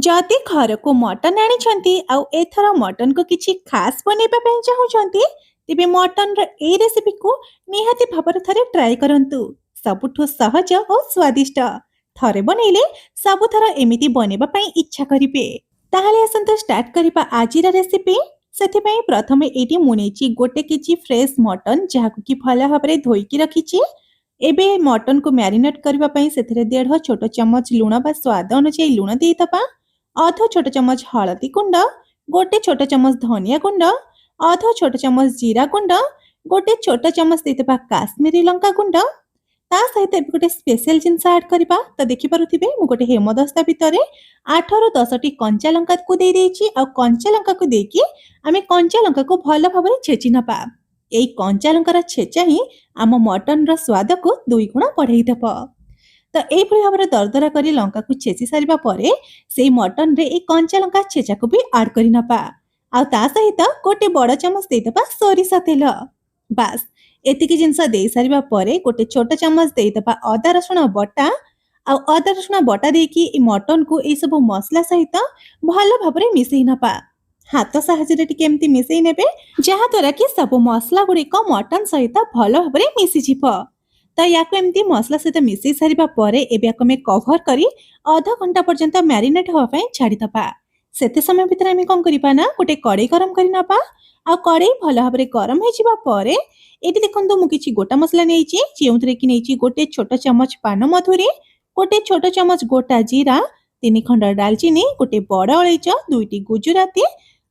जदि घर को मटन आनी आउ एथर मटन को किसी खास बनैबा ପାଇଁ ଚାହୁଁଛନ୍ତି ତେବେ ମଟନ ର এই ରେସିପି को ନିହାତି ଭାବରେ ଥରେ ଟ୍ରାଏ କରନ୍ତୁ। ସବୁଠୁ ସହଜ ଓ ସ୍ୱାଦିଷ୍ଟ। ଥରେ ବନେଇଲେ ସବୁଥର ଏମିତି ବନେଇବା ପାଇଁ ଇଚ୍ଛା କରିବେ। ତାହେଲେ ଆସନ୍ତୁ ଷ୍ଟାର୍ଟ କରିବା ଆଜିର ରେସିପି। ସେଥିପାଇଁ ପ୍ରଥମେ ଏଇଠି ମୁଁ ନେଇଛି 1 କେଜି ଫ୍ରେଶ ମଟନ ଯାହାକୁ କି ଭଲ ଭାବରେ ଧୋଇକି ରଖିଛି। ଏବେ ମଟନ କୁ ମ୍ୟାରିନେଟ କରିବା ପାଇଁ ସେଥିରେ 1.5 ଛୋଟ ଚାମଚ ଲୁଣ ବା ସ୍ୱାଦ ଅନୁଯାୟୀ ଲୁଣ ଦେଇଦବା। अध छोट चमच हलदी गुंड, 1 छोट चमच धनिया गुंड, अध छोट चमच जीरा गुंड, 1 छोट चमच देदेबा काश्मीरी लंका गुंड। ता सहित गोटे स्पेशल जिनस ऐड करबा। तो देखि पारुथिबे मु गोटे हेमदस्ता भितरे 8 रु 10 टी कंचा लंका को दे देछि। आ कंचा लंका को देकी आमे कंचा लंका को भलो भाबरे छेचि नपा। एई कंचा लंकार छेचा ही आम मटन रो स्वाद को 2 गुण बढ़ाई देबो। तो यही भाव में दरदरा कर लंका को छेची सारा पर से मटन रे एक कंचा लंका छेचा को भी आड कर नपा। आ सहित 1 बड़ चामच देदेबा सोरिष तेल। बास एतिकी जिनस दे सारा पर 1 छोट चामच देदेबा अदा रसुण बटा। आ अदा रसुण बटा देकी मटन को यह सब मसला सहित भल भाव में मिसई नपा। हाथ साहाଯ୍ୟରେ ଟିକେ ଏମିତି ମିଶେଇ ନେବେ ଯାହା ଦ୍ୱାରା କି ସବୁ ମସଲା ଗୁଡ଼ିକ ମଟନ ସହିତ ଭଲ ଭାବରେ ମିଶିଯିବ। तो या एमती मसला सहित मिसई सारा पर एबे कभर करी अध घंटा पर्यंत मैरिनेट होगा छाड़ीदबा। सेते समय भितर आम कौन करबा ना गोटे कड़े गरम करनबा। आ कड़े भल भाव में गरम हो ये देखो मु किछि गोटा मसला नहीं जो कि 1 छोट चमच पान मधुरी, 1 छोट चमच गोटा जीरा, 3 खंड डालचीनी, 1 बड़ अलैच, 2टी गुजराती,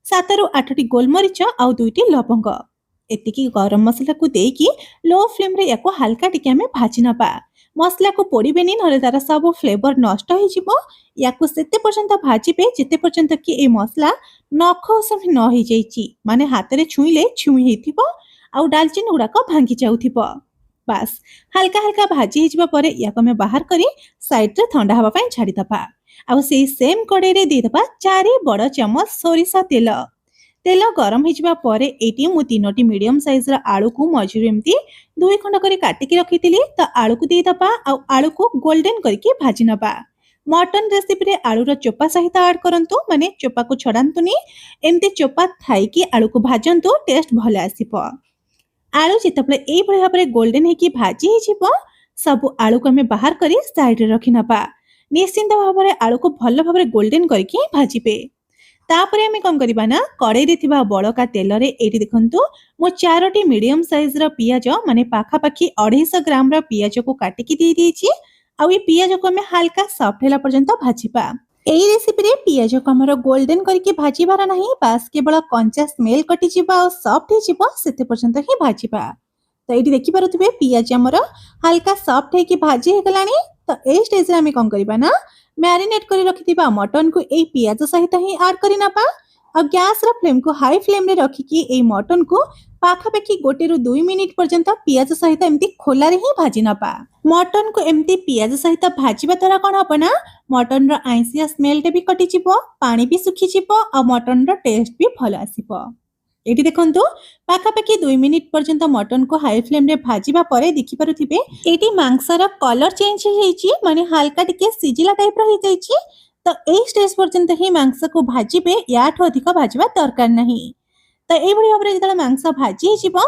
7 रु 8टी गोलमरीच आउ 2टी लवंग। एतिकी गरम मसला को देकी लो फ्लेम रे याको हल्का टिके हमें भाजी नपा। मसला को पोड़ीबेनी नले तार सब फ्लेवर नष्ट हो जिवो। याको सेते पर्यंत भाजीबे जेते पर्यंत कि ए मसला नखसम न हो जाइची, माने हाथ रे छुईले छुई हेथिबो आउ दालचीनी गुडा को भांगी जाउथिबो। बस हल्का हल्का भाजी हिजबा परे याको हमें बाहर करी साइड रे ठंडा हवा पई छाडी दबा। आउ सेही सेम कड़े रे दे दबा 4 बड़ चमच सोरिष तेल। तेल गरम होइबा परे एटी मु 3टी मीडियम साइज रा आलू को मझिरु एमती 2 खंड करी काटिकी रखितिली। तो आलू को दे दबा आ आलू को गोल्डन करके भाजी नबा। मटन रेसिपी रे आलू रो चोपा सहित ऐड करंतु, माने चोपा को छडांतुनी। एमती चोपा थाई कि आलू को भाजंतु, टेस्ट भले आसीबो। आलू जेतबले एई भली भाबरे गोल्डन हे कि भाजी हिजिबो सब आलू को हमें बाहर करी साइड रे रखि नबा। निश्चिंत भाबरे आलू को भलो भाबरे गोल्डन करके भाजीबे। तापर आम कौन करबा ना कड़े रे थिबा बड़का तेल रे एटी देखंतु मो 4टी मीडियम साइज रा पियाज माने पाखापाखी 250 ग्राम रा पियाज को काटिकी दे देछि। आ ये पियाज को हमें हल्का सॉफ्ट होला पर्यंत भाजीबा। एई रेसिपी रे पियाज को हमर गोल्डन करके भाजीबार नाही, बास केवल कंचा स्मेल कटि जिबा और सॉफ्ट हे जिबा सेते पर्यंत ही भाजीबा। तो एटी देखि पारुथिबे पियाज हमर हल्का सॉफ्ट हे कि भाजी हे गलानी। तो ए स्टेज रे हम कौन करबा ना मैरिनेट करी रखिथिबा मटन को ए पियाज सहित ही ऐड करी नपा। और गैस रा फ्लेम को हाई फ्लेम रे रखिकी ए मटन को पाखापाखी 1 रु 2 मिनिट पर्यंत पियाज सहित एमती खोला रे ही भाजी नपा। मटन को एमती पियाज सहित भाजीबा द्वारा कौन हबो ना मटन रो आइसिया स्मेल टे भी कटि जिवो, पानी भी सुखी जिवो और मटन रो टेस्ट भी भलो आसीबो। एटी देखंतु पाखापाखी 2 मिनिट पर्यंत मटन को हाई फ्लेम रे भाजीबा परे देखि पारुथिबे एटी मांसर कलर चेंज हो जाइछि, माने हल्का टिके सिजिला टाइप रो हो जाइछि। तो ए स्टेज पर्यंत ही मांस को भाजीबे, याठो अधिक भाजीबा दरकार नहीं। तो ए भली भाबरे जेतला मांस भाजी हिजिबो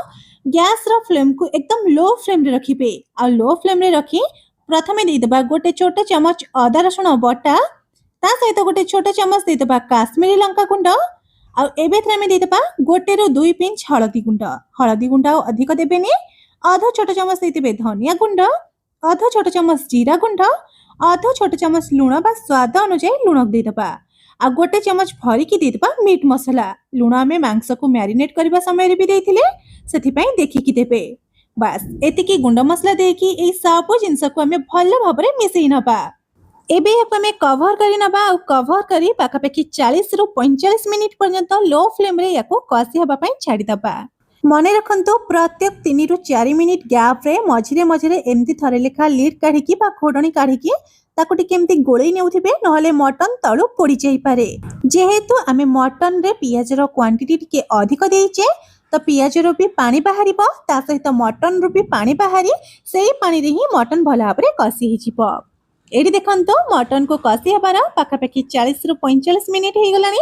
गैस रो फ्लेम को एकदम लो फ्लेम रे रखिबे। आ लो फ्लेम रे रखी प्रथमे दे देबा 1 छोट चमच अदा रसुण बटा। ता सहित 1 छोट चमच दे देबा काश्मीरी लंका गुंड। आ एबे थमे दे देबा 1 रु 2 पिंच हळदी गुंड। हळदी गुंड अधिक देबेनी। अध छोट चमच देबे धनिया गुंड, अध छोट चमच जीरा गुंड, अध छोट चमच लुण बा स्वाद अनुसार लुण दे देबा। आ 1 चमच भरिकी दे देबा मीट मसला। लुण आमे मांस को मैरिनेट करबा समय रे भी देथिले, सेथि पई देखिकी देबे। बस एतिकी गुंड मसला देकी ए सब जिंस को हमें भलो भाबरे मिसई नबा। एबे याको हमें कवर करी नबा। आ कवर करी पाखापाखी 40 रु 45 मिनिट पर्यंत लो फ्लेम रे याको कसी हबा पई छाडी दबा। मने रखंतु प्रत्येक 3 रु 4 मिनिट गैप रे मझिरे मझिरे एमती थरे लेखा लीड काढिकी बा खोडणी काढिकी ताको टिके एमती गोळेई नेउथिबे, नहले मटन तळु पोडी जाई पारे। जेहेतु आमे मटन रे पियाज रो क्वांटिटी टिके अधिक देइचे तो पियाज रो भी पानी बाहरिबो, ता सहित मटन रो भी पानी बाहरी सेही पानी रे ही मटन भला भाबरे कसी हिजिबो। एठी देखंतु मटन को कसी हबार पाखापाखि 40 रु 45 मिनिट हो गलानी।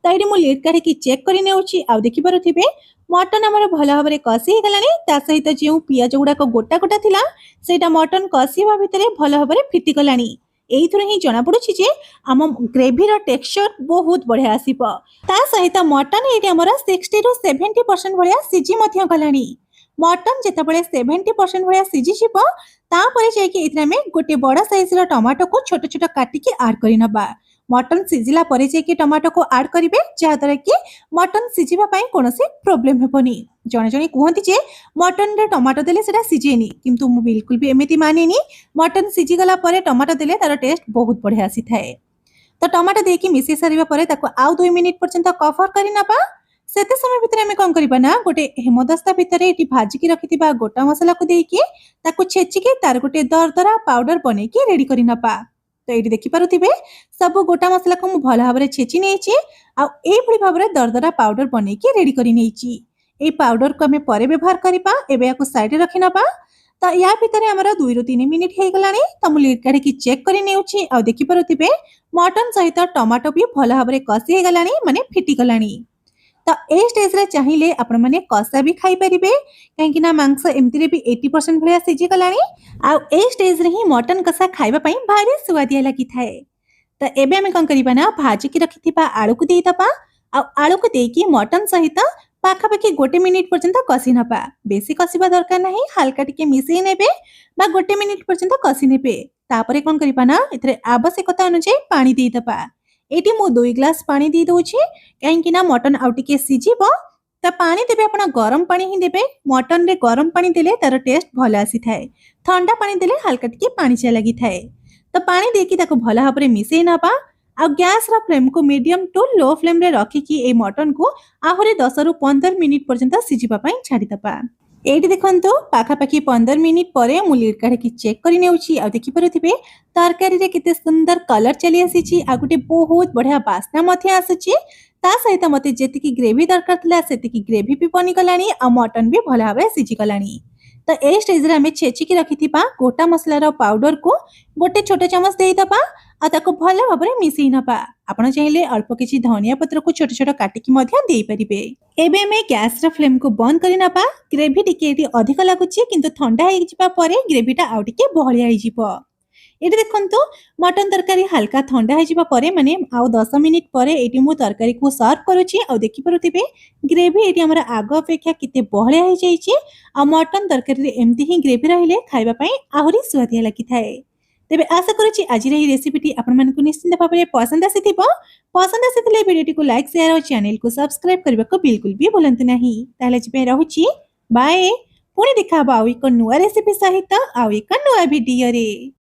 तो ये मुझे लीड काढ़ी चेक कर देखी पारे मटन आमर भल भाव में कसी हो गलानी। ता सहित जो पियाज गुड़ाक गोटा गोटा थिला सेटा मटन कसी हवा भितर भल भाव में फिटी गलानी। एइथुरु ही जना पड़ुछि जे आम ग्रेभीर टेक्सचर बहुत बढ़िया आसीबो। ता सहित मटन एठी हमर 60 रु 70% भलिया सिझी मध्य गलानी। मटन जेतेबेले 70% भलिया सिझी जिवो तापर जाइए एथिरे आमे गोटे बड़ साइज रो टमाटो को छोट छोट काटिकी ऐड करि नबा। मटन सिझिला परे जाइए टमाटो को ऐड करिवे जहाद्वारा कि मटन सिझिबा पई कोनोसी प्रॉब्लम हेबोनी। जणे जणे कहंती जे मटन रे टमाटो देले सेटा सिझेनी, किंतु मु बिल्कुल भी एमिति मानेनी। मटन सिझी गला परे टमाटो देले तार टेस्ट बहुत बढ़िया आसी थाए। तो टमाटो देकी मिसि सारिबा परे ताको आउ 2 मिनिट पर्यंत कवर करि नबा। सेते समय भितर आमे कोन करिबा ना गोटे हेमदस्ता भितर एटी भाजिकी रखिथिबा गोटा मसला को देकी ताको छेचिके तार गोटे दरदरा पाउडर बनेकी रेडी करि नपा। तो ये देखि पारुथिबे सब गोटा मसला को मु भल भाव छेची नेछि आ ए भली भाव दरदरा पाउडर बनेकी रेडी करि नेछि। ए पाउडर को आमे परे व्यवहार करिबा। एबे याको साइड रे रखि नपा। तो या भितर हमर 2 रु 3 मिनिट हे गलानी। तो मु लीड काढी चेक करि नेउछि आ देखि पारुथिबे मटन सहित टमाटो भी भल भाव कसी हे गलानी, माने फिटी गलानी। तो ए स्टेज रे चाहिए आपण माने कसा भी खाई परिबे काहेकि ना मांस एमती रे भी 80% भलिया सिझी गलानी। आ ए स्टेज रे ही मटन कसा खाइबा पई भारी स्वादिया लागि थाए। तो एबे हमें कोन करिबा ना भाजी की रखिथिबा आलू को देई दबा आ आलू को देकी मटन सहित पाखापाखि 1 मिनिट पर्यंत कसी नपा। बेसी कसिबा दरकार नाही, हल्का टिके मिसेई नेबे बा 1 मिनिट पर्यंत कसी नेबे। तापरे कोन करिबा ना एथरे आवश्यकता अनुसार पानी देई दबा। एटी मु 2 ग्लास पानी दी दोछि काहेकि ना मटन आउ टिके सिझिबो। तो पानी देबे आपण गरम पानी ही देबे। मटन रे गरम पानी देले तार टेस्ट भल आसी थाए। ठंडा पानी देले हल्का टिके पानी चा लागि थाए। तो पानी देकी ताको भल भाव में मिसेई नबा आ गैस रा फ्लेम को मीडियम टू लो फ्लेम रे रखिकी ए मटन को आहुरी 10 रु 15 मिनिट पर्यंत सिझिबा पई छाडी दबा। एठी देखंतु पाखापाखि 15 मिनिट परे मु लीड काढी चेक करि नेउछि आ देखि पारुथिबे तरकारी रे केते सुंदर कलर चली आसीछि आ गुटे बहुत बढ़िया बास्ना मथे आसीछि। ता सहित मते जेतिकी ग्रेवी दरकार थिला सेतिकी ग्रेवी भी बनि गलानी आ मटन भी भल भाबे सिझी गलानी। तो ए स्टेज रे हमें छेचिकी रखिथिबा गोटा मसला रो पाउडर को गोटे छोटे चमच देई दबा आ ताको भल भाबरे मिसेई नबा। आपण चाहिले अल्प किछि धनिया पत्र को छोट छोट काटिकी मध्य देई परिबे। एबे हमें गैस रा फ्लेम को बंद करि नबा। ग्रेवी टिके एटी अधिक लागुछि किंतु ठंडा हे जिबा परे ग्रेवीटा आउ टिके बहलिया हे जिवो। एटी देखंतु मटन तरकारी हल्का ठंडा हे जिबा परे माने आउ 10 मिनिट परे एटी मु तरकारी को सर्व करूछि आ देखि पारुथिबे ग्रेवी एटी हमर आग अपेक्षा किते बहलिया हे जाइछि आ मटन तरकारी रे एम्ति ही ग्रेवी रहिले खाइबा पई आहुरी स्वादिया लागि थाए। तेबे आशा करूछि आज रे रेसिपीटी आपण मानकु निश्चित भाबरे पसंद आसीथिबो। पसंद आसीथिले वीडियोटी को लाइक शेयर और चैनल को सब्सक्राइब करबा को बिल्कुल भी भूलंतु नाही। ताले जिबे रहुछि बाय। पुणी देखा आउ एक नुआ रेसिपी सहित आउ एक नुआ वीडियो रे।